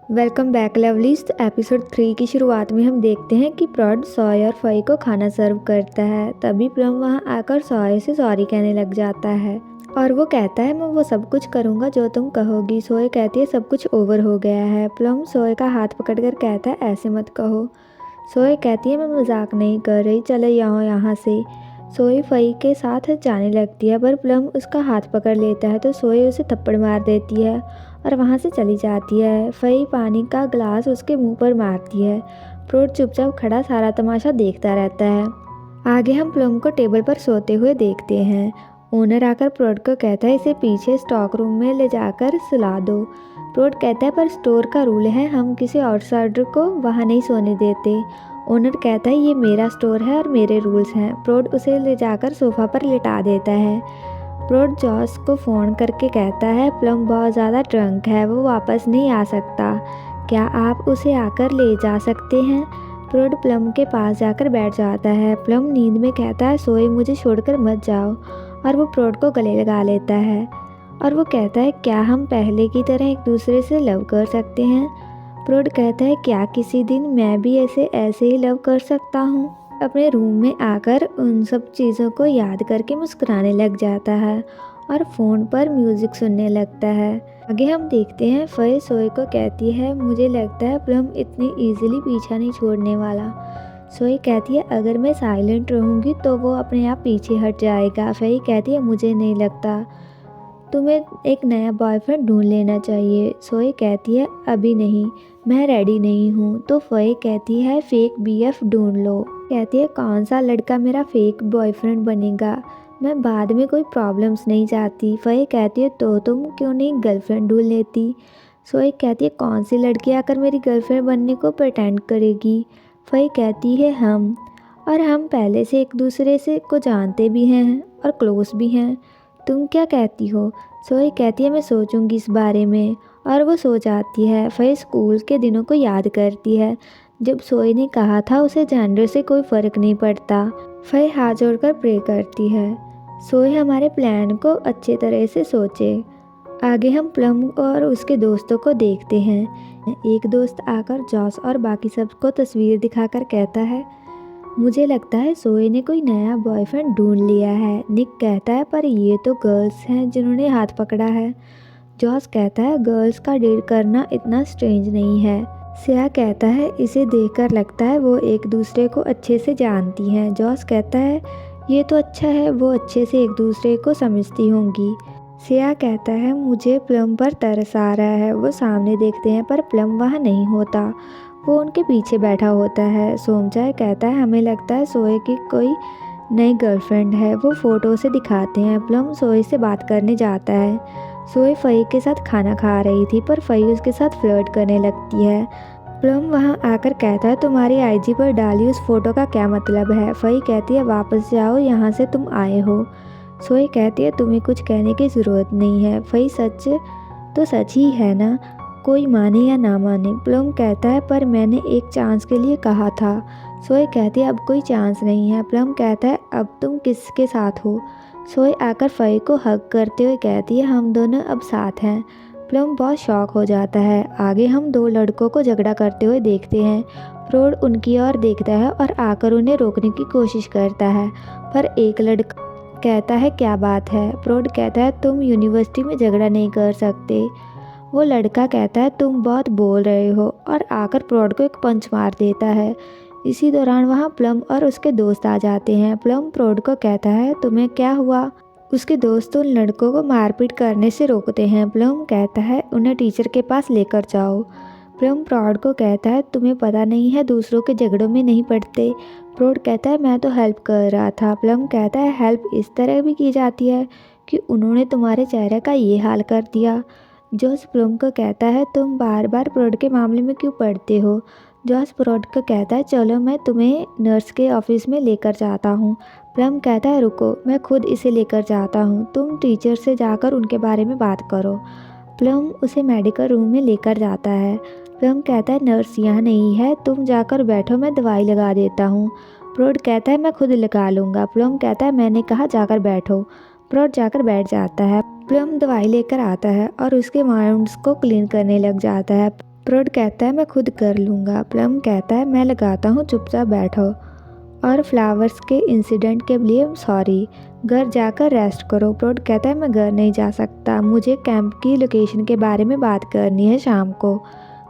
Welcome back lovelies. तो episode 3 की शुरुआत में हम देखते हैं कि प्रॉड सॉय और फई को खाना सर्व करता है। तभी प्लम वहां आकर सॉय से सॉरी कहने लग जाता है और वो कहता है मैं वो सब कुछ करूँगा जो तुम कहोगी। सोए कहती है सब कुछ ओवर हो गया है। प्लम सोए का हाथ पकड़कर कहता है ऐसे मत कहो। सोए कहती है मैं मजाक नहीं कर रही, चले यहाँ से। सोए फई के साथ जाने लगती है पर प्लम उसका हाथ पकड़ लेता है तो सोए उसे थप्पड़ मार देती है और वहाँ से चली जाती है। फई पानी का ग्लास उसके मुंह पर मारती है। प्रोड चुपचाप खड़ा सारा तमाशा देखता रहता है। आगे हम प्लम को टेबल पर सोते हुए देखते हैं। ओनर आकर प्रोड को कहता है इसे पीछे स्टॉक रूम में ले जाकर सुला दो। प्रोड कहता है पर स्टोर का रूल है, हम किसी आउटसाइडर को वहाँ नहीं सोने देते। ओनर कहता है ये मेरा स्टोर है और मेरे रूल्स हैं। प्रोड उसे ले जाकर सोफा पर लिटा देता है। प्रोड जॉस को फ़ोन करके कहता है प्लम बहुत ज़्यादा ड्रंक है, वो वापस नहीं आ सकता, क्या आप उसे आकर ले जा सकते हैं। प्रोड प्लम के पास जाकर बैठ जाता है। प्लम नींद में कहता है सोए मुझे छोड़कर मत जाओ और वो प्रोड को गले लगा लेता है और वो कहता है क्या हम पहले की तरह एक दूसरे से लव कर सकते हैं। प्रोड कहता है क्या किसी दिन मैं भी ऐसे ही लव कर सकता हूँ। अपने रूम में आकर उन सब चीज़ों को याद करके मुस्कुराने लग जाता है और फ़ोन पर म्यूज़िक सुनने लगता है। आगे हम देखते हैं फई सोए को कहती है मुझे लगता है प्लम इतनी इजीली पीछा नहीं छोड़ने वाला। सोए कहती है अगर मैं साइलेंट रहूँगी तो वो अपने आप पीछे हट जाएगा। फई कहती है मुझे नहीं लगता, तुम्हें एक नया बॉयफ्रेंड ढूंढ लेना चाहिए। सोए कहती है अभी नहीं, मैं रेडी नहीं हूँ। तो फई कहती है फेक बीएफ ढूंढ लो। कहती है कौन सा लड़का मेरा फेक बॉयफ्रेंड बनेगा, मैं बाद में कोई प्रॉब्लम्स नहीं चाहती। फई कहती है तो तुम क्यों नहीं गर्लफ्रेंड ढूंढ लेती। सोए कहती है कौन सी लड़की आकर मेरी गर्लफ्रेंड बनने को प्रिटेंड करेगी। फई कहती है हम, और हम पहले से एक दूसरे से को जानते भी हैं और क्लोज भी हैं, तुम क्या कहती हो। सोए कहती है मैं सोचूंगी इस बारे में और वो सो जाती है। फई स्कूल के दिनों को याद करती है जब सोए ने कहा था उसे जेंडर से कोई फ़र्क नहीं पड़ता। फई हाथ जोड़कर प्रे करती है सोए हमारे प्लान को अच्छे तरह से सोचे। आगे हम प्लम और उसके दोस्तों को देखते हैं। एक दोस्त आकर जॉस और बाकी सबको तस्वीर दिखाकर कहता है मुझे लगता है सोए ने कोई नया बॉयफ्रेंड ढूंढ लिया है। निक कहता है पर ये तो गर्ल्स हैं जिन्होंने हाथ पकड़ा है। जॉस कहता है गर्ल्स का डेट करना इतना स्ट्रेंज नहीं है। सिया कहता है इसे देखकर लगता है वो एक दूसरे को अच्छे से जानती हैं। जॉस कहता है ये तो अच्छा है, वो अच्छे से एक दूसरे को समझती होंगी। सिया कहता है मुझे प्लम पर तरस आ रहा है। वो सामने देखते हैं पर प्लम वहाँ नहीं होता, वो उनके पीछे बैठा होता है। सोमचाय कहता है हमें लगता है सोए की कोई नई गर्लफ्रेंड है। वो फ़ोटो से दिखाते हैं। प्लम सोए से बात करने जाता है। सोए फई के साथ खाना खा रही थी पर फई उसके साथ फ्लर्ट करने लगती है। प्लम वहाँ आकर कहता है तुम्हारी आईजी पर डाली उस फोटो का क्या मतलब है। फई कहती है वापस जाओ यहाँ से तुम आए हो। सोए कहती है तुम्हें कुछ कहने की ज़रूरत नहीं है। फई सच तो सच ही है ना, कोई माने या ना माने। प्लम कहता है पर मैंने एक चांस के लिए कहा था। सोए कहती है अब कोई चांस नहीं है। प्लम कहता है अब तुम किसके साथ हो। सोए आकर फई को हग करते हुए कहती है हम दोनों अब साथ हैं। प्लम बहुत शॉक हो जाता है। आगे हम दो लड़कों को झगड़ा करते हुए देखते हैं। प्रोड उनकी ओर देखता है और आकर उन्हें रोकने की कोशिश करता है पर एक लड़का कहता है क्या बात है। प्रोड कहता है तुम यूनिवर्सिटी में झगड़ा नहीं कर सकते। वो लड़का कहता है तुम बहुत बोल रहे हो और आकर प्रोड को एक पंच मार देता है। इसी दौरान वहाँ प्लम और उसके दोस्त आ जाते हैं। प्लम प्रोड को कहता है तुम्हें क्या हुआ। उसके दोस्त उन लड़कों को मारपीट करने से रोकते हैं। प्लम कहता है उन्हें टीचर के पास लेकर जाओ। प्लम प्रोड को कहता है तुम्हें पता नहीं है दूसरों के झगड़ों में नहीं पड़ते। प्रोड कहता है मैं तो हेल्प कर रहा था। प्लम कहता है हेल्प इस तरह भी की जाती है कि उन्होंने तुम्हारे चेहरे का ये हाल कर दिया। जॉस प्लम को कहता है तुम बार बार प्रोड के मामले में क्यों पढ़ते हो। जॉस प्रोड को कहता है चलो मैं तुम्हें नर्स के ऑफिस में लेकर जाता हूँ। प्लम कहता है रुको मैं खुद इसे लेकर जाता हूँ, तुम टीचर से जाकर उनके बारे में बात करो। प्लम उसे मेडिकल रूम में लेकर जाता है। प्लम कहता है नर्स यहाँ नहीं है, तुम जाकर बैठो मैं दवाई लगा देता हूँ। प्रोड कहता है मैं खुद लगा लूँगा। प्लम कहता है मैंने कहा जाकर बैठो। प्रोड जाकर बैठ जाता है। प्लम दवाई लेकर आता है और उसके वाउंड्स को क्लीन करने लग जाता है प्रोड कहता है मैं खुद कर लूँगा। प्लम कहता है मैं लगाता हूँ, चुपचाप बैठो। और फ्लावर्स के इंसिडेंट के लिए सॉरी, घर जाकर रेस्ट करो। प्रोड कहता है मैं घर नहीं जा सकता, मुझे कैंप की लोकेशन के बारे में बात करनी है शाम को।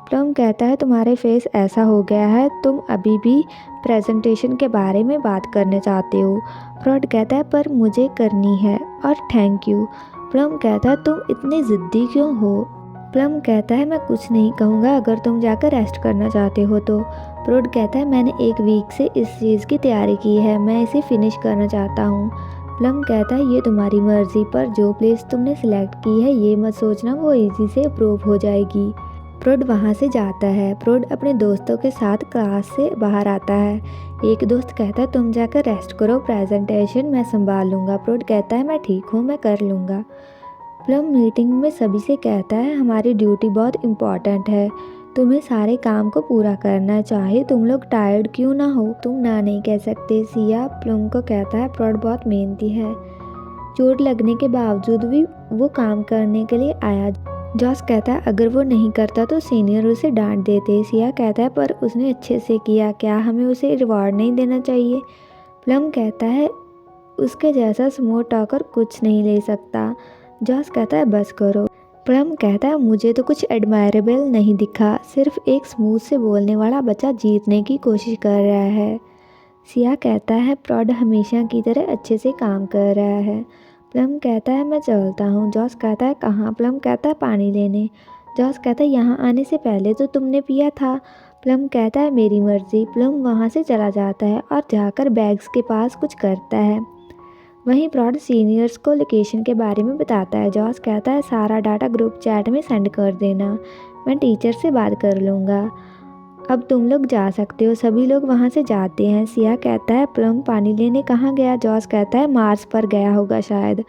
प्लम कहता है तुम्हारे फेस ऐसा हो गया है, तुम अभी भी प्रेजेंटेशन के बारे में बात करने चाहते हो। प्रोड कहता है पर मुझे करनी है और थैंक यू। प्लम कहता है तुम इतने ज़िद्दी क्यों हो। प्लम कहता है मैं कुछ नहीं कहूँगा अगर तुम जाकर रेस्ट करना चाहते हो तो। प्रोड कहता है मैंने 1 वीक से इस चीज़ की तैयारी की है, मैं इसे फिनिश करना चाहता हूँ। प्लम कहता है ये तुम्हारी मर्ज़ी, पर जो प्लेस तुमने सिलेक्ट की है ये मत सोचना वो इजी से अप्रूव हो जाएगी। प्रोड वहाँ से जाता है। प्रोड अपने दोस्तों के साथ क्लास से बाहर आता है। एक दोस्त कहता है तुम जाकर रेस्ट करो, प्रेजेंटेशन मैं संभाल लूँगा। प्रोड कहता है मैं ठीक हूँ, मैं कर लूँगा। प्लम मीटिंग में सभी से कहता है हमारी ड्यूटी बहुत इम्पॉर्टेंट है, तुम्हें सारे काम को पूरा करना चाहिए, तुम लोग टायर्ड क्यों ना हो, तुम ना नहीं कह सकते। सिया प्लम को कहता है प्रोड बहुत मेहनती है, चोट लगने के बावजूद भी वो काम करने के लिए आया। जॉस कहता है अगर वो नहीं करता तो सीनियर उसे डांट देते। सिया कहता है पर उसने अच्छे से किया, क्या हमें उसे रिवॉर्ड नहीं देना चाहिए। प्लम कहता है उसके जैसा स्मूथ टॉकर कुछ नहीं ले सकता। जॉस कहता है बस करो। प्लम कहता है मुझे तो कुछ एडमायरेबल नहीं दिखा, सिर्फ एक स्मूथ से बोलने वाला बच्चा जीतने की कोशिश कर रहा है। सिया कहता है प्रोड हमेशा की तरह अच्छे से काम कर रहा है। प्लम कहता है मैं चलता हूँ। जॉस कहता है कहाँ। प्लम कहता है पानी लेने। जॉस कहता है यहाँ आने से पहले तो तुमने पिया था। प्लम कहता है मेरी मर्ज़ी। प्लम वहाँ से चला जाता है और जाकर बैग्स के पास कुछ करता है। वहीं प्रोड सीनियर्स को लोकेशन के बारे में बताता है। जॉस कहता है सारा डाटा ग्रुप चैट में सेंड कर देना, मैं टीचर से बात कर लूँगा, अब तुम लोग जा सकते हो। सभी लोग वहाँ से जाते हैं। सिया कहता है प्लम पानी लेने कहाँ गया। जॉस कहता है मार्स पर गया होगा शायद,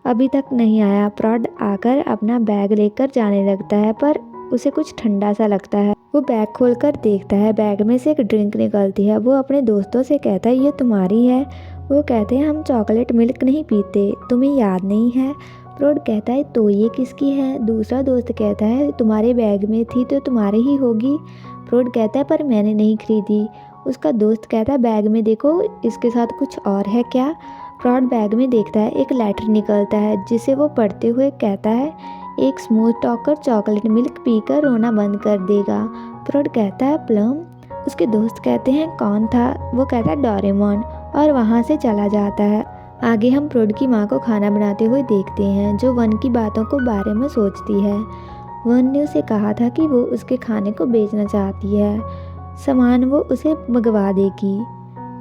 अभी तक नहीं आया। प्रोड आकर अपना बैग लेकर जाने लगता है पर उसे कुछ ठंडा सा लगता है। वो बैग खोलकर देखता है, बैग में से एक ड्रिंक निकलती है। वो अपने दोस्तों से कहता है ये तुम्हारी है। वो कहते हैं हम चॉकलेट मिल्क नहीं पीते, तुम्हें याद नहीं है। प्रोड कहता है तो ये किसकी है। दूसरा दोस्त कहता है तुम्हारे बैग में थी तो तुम्हारी ही होगी। प्रोड कहता है पर मैंने नहीं खरीदी। उसका दोस्त कहता है बैग में देखो, इसके साथ कुछ और है क्या। प्रोड बैग में देखता है, एक लेटर निकलता है जिसे वो पढ़ते हुए कहता है एक स्मूथ टॉकर चॉकलेट मिल्क पीकर रोना बंद कर देगा। प्रोड कहता है प्लम। उसके दोस्त कहते हैं कौन था। वो कहता है डोरेमोन और वहाँ से चला जाता है। आगे हम प्रोड की माँ को खाना बनाते हुए देखते हैं जो वन की बातों को बारे में सोचती है। वन ने उसे कहा था कि वो उसके खाने को बेचना चाहती है, सामान वो उसे मंगवा देगी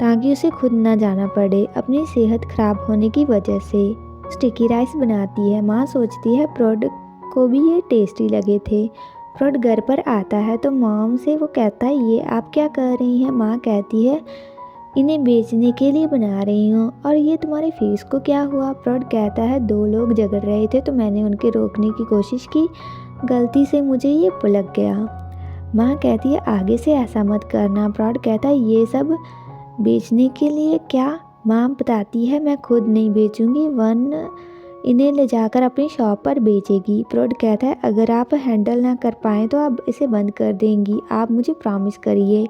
ताकि उसे खुद ना जाना पड़े अपनी सेहत खराब होने की वजह से। स्टिकी राइस बनाती है। माँ सोचती है प्रोड को भी ये टेस्टी लगे थे। प्रोड घर पर आता है तो मॉम से वो कहता है ये आप क्या कर रही हैं। माँ कहती है इन्हें बेचने के लिए बना रही हूँ। और ये तुम्हारे फेस को क्या हुआ। प्रोड कहता है 2 लोग झगड़ रहे थे तो मैंने उनके रोकने की कोशिश की, गलती से मुझे ये लग गया। माँ कहती है आगे से ऐसा मत करना। प्रोड कहता है ये सब बेचने के लिए क्या। माँ बताती है मैं खुद नहीं बेचूंगी, वन इन्हें ले जाकर अपनी शॉप पर बेचेगी। प्रोड कहता है अगर आप हैंडल ना कर पाएँ तो आप इसे बंद कर देंगी, आप मुझे प्रॉमिस करिए।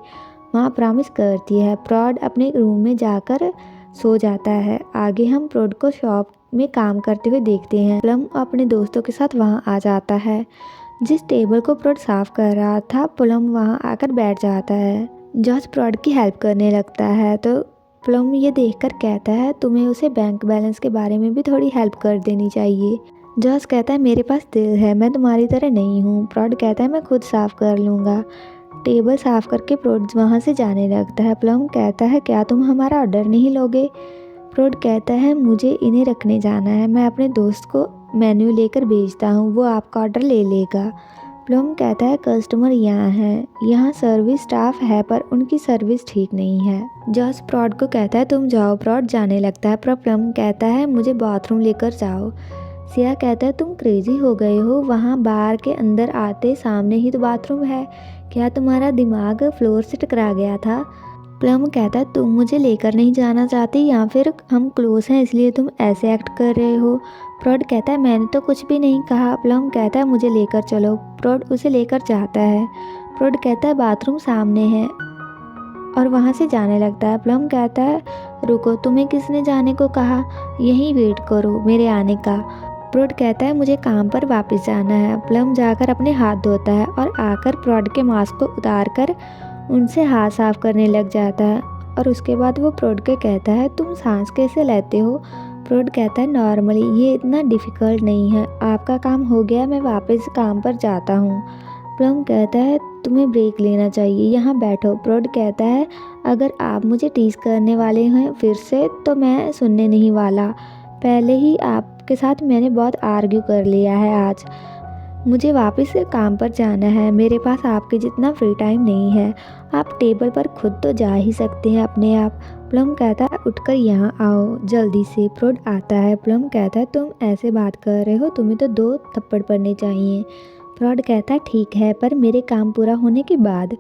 माँ प्रॉमिस करती है। प्रोड अपने रूम में जाकर सो जाता है। आगे हम प्रोड को शॉप में काम करते हुए देखते हैं। प्लम अपने दोस्तों के साथ वहाँ आ जाता है। जिस टेबल को प्रोड साफ कर रहा था प्लम वहाँ आकर बैठ जाता है। जॉस प्रोड की हेल्प करने लगता है तो प्लम ये देखकर कहता है तुम्हें उसे बैंक बैलेंस के बारे में भी थोड़ी हेल्प कर देनी चाहिए। जॉस कहता है मेरे पास दिल है, मैं तुम्हारी तरह नहीं हूँ। प्रोड कहता है मैं खुद साफ कर लूँगा। टेबल साफ करके प्रोड वहाँ से जाने लगता है। प्लम कहता है क्या तुम हमारा ऑर्डर नहीं लोगे। प्रोड कहता है मुझे इन्हें रखने जाना है, मैं अपने दोस्त को मेन्यू लेकर भेजता हूँ, वो आपका ऑर्डर ले लेगा। प्लम कहता है कस्टमर यहाँ है, यहाँ सर्विस स्टाफ है पर उनकी सर्विस ठीक नहीं है। जॉस प्रोड को कहता है तुम जाओ। प्रोड जाने लगता है पर प्लम कहता है मुझे बाथरूम लेकर जाओ। सिया कहता है तुम क्रेजी हो गए हो, वहाँ बार के अंदर आते सामने ही तो बाथरूम है, क्या तुम्हारा दिमाग फ्लोर से टकरा गया था। प्लम कहता है तुम मुझे लेकर नहीं जाना चाहती या फिर हम क्लोज हैं इसलिए तुम ऐसे एक्ट कर रहे हो। फ्रॉड कहता है मैंने तो कुछ भी नहीं कहा। प्लम कहता है मुझे लेकर चलो। फ्रॉड उसे लेकर जाता है। फ्रॉड कहता है बाथरूम सामने है और वहाँ से जाने लगता है। प्लम कहता है रुको, तुम्हें किसने जाने को कहा, यहीं वेट करो मेरे आने का। फ्रॉड कहता है मुझे काम पर वापस जाना है। प्लम जाकर अपने हाथ धोता है और आकर फ्रॉड के मास्क को उतार कर उनसे हाथ साफ करने लग जाता है और उसके बाद वो फ्रॉड के कहता है तुम सांस कैसे लेते हो। फ्रॉड कहता है नॉर्मली, ये इतना डिफ़िकल्ट नहीं है। आपका काम हो गया, मैं वापस काम पर जाता हूँ। प्लम कहता है तुम्हें ब्रेक लेना चाहिए, यहाँ बैठो। फ्रॉड कहता है अगर आप मुझे टीज़ करने वाले हैं फिर से तो मैं सुनने नहीं वाला। पहले ही आपके साथ मैंने बहुत आर्ग्यू कर लिया है आज। मुझे वापस से काम पर जाना है, मेरे पास आपके जितना फ्री टाइम नहीं है। आप टेबल पर खुद तो जा ही सकते हैं अपने आप। प्लम कहता है उठकर यहाँ आओ जल्दी से। फ्रॉड आता है। प्लम कहता है तुम ऐसे बात कर रहे हो, तुम्हें तो 2 थप्पड़ पड़ने चाहिए। फ्रॉड कहता है ठीक है, पर मेरे काम पूरा होने के बाद,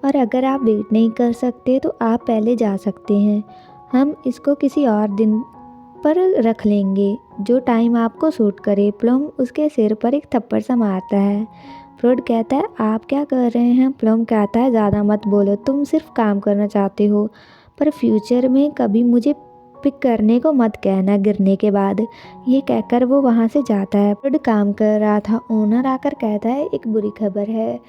और अगर आप वेट नहीं कर सकते तो आप पहले जा सकते हैं। हम इसको किसी और दिन पर रख लेंगे जो टाइम आपको सूट करे। प्लम उसके सिर पर एक थप्पड़ सा मारता है। फ्रॉड कहता है आप क्या कर रहे हैं। प्लम कहता है ज़्यादा मत बोलो, तुम सिर्फ काम करना चाहते हो, पर फ्यूचर में कभी मुझे पिक करने को मत कहना गिरने के बाद। ये कहकर वो वहाँ से जाता है। फ्रॉड काम कर रहा था। ओनर आकर कहता है एक बुरी खबर है,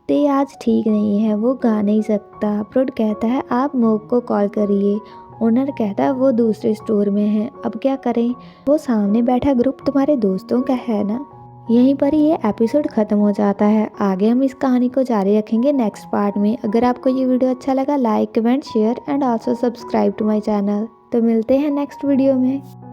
ते आज ठीक नहीं है, वो गा नहीं सकता। फ्रॉड कहता है आप मोग को कॉल करिए। ओनर कहता है वो दूसरे स्टोर में है, अब क्या करें। वो सामने बैठा ग्रुप तुम्हारे दोस्तों का है ना। यहीं पर ये एपिसोड ख़त्म हो जाता है। आगे हम इस कहानी को जारी रखेंगे नेक्स्ट पार्ट में। अगर आपको ये वीडियो अच्छा लगा like comment share and also subscribe to my channel. तो मिलते हैं नेक्स्ट वीडियो में।